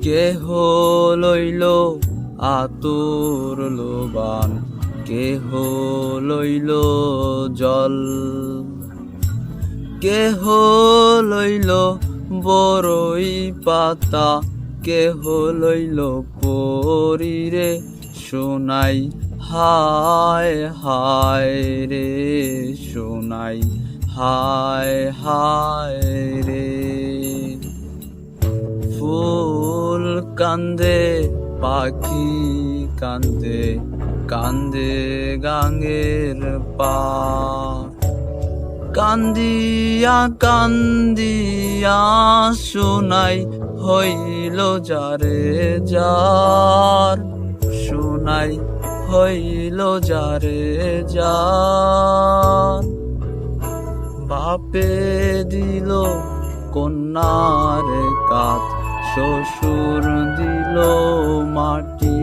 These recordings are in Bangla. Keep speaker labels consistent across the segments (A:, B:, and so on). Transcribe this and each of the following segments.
A: কেহ লইল আতুর লোবান, কেহ লইল জল, কেহ লইল বরই পাতা, কেহ লইল পরিরে সোনাই, হায় হায় রে সোনাই, হায় হায় রে। ফুল কান্দে পাখি কান্দে, কান্দে গাঙ্গের পার, কান্দিয়া কান্দিয়া সোনাই হইল যারে যার, সোনাই হইল যারে যার। বাপে দিল কন্যার কাত, শ্বশুর দিল মাটি,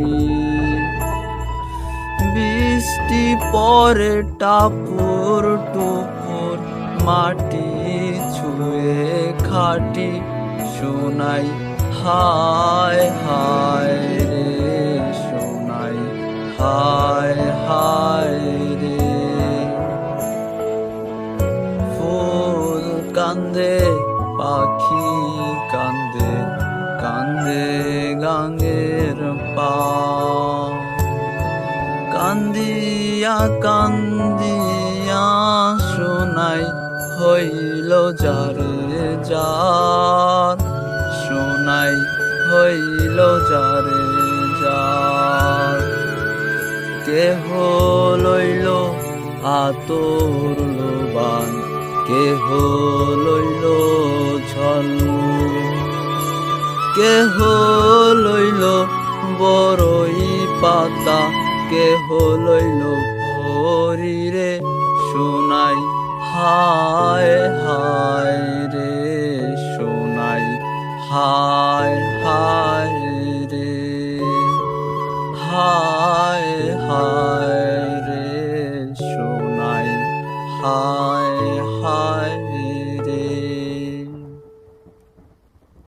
A: বৃষ্টি পরে টাপুর টুপুর, মাটি ছুঁয়ে খাটি সোনাই, হায় হায় রে সোনাই, হায় হায় রে। ফুল কান্দে পাখি কান্দে, কান্দে গাঙ্গের পার, কান্দিয়া কান্দিয়া সোনাই হইল যারে যার, সোনাই হইল যারে যার। কেহ লইল আতর লোবান, কেহ লইল ঝল, কেহ লইল বরই পাতা, কেহ লইল পরিরে সোনাই, হায় হায় রে সোনাই, হায় হায়।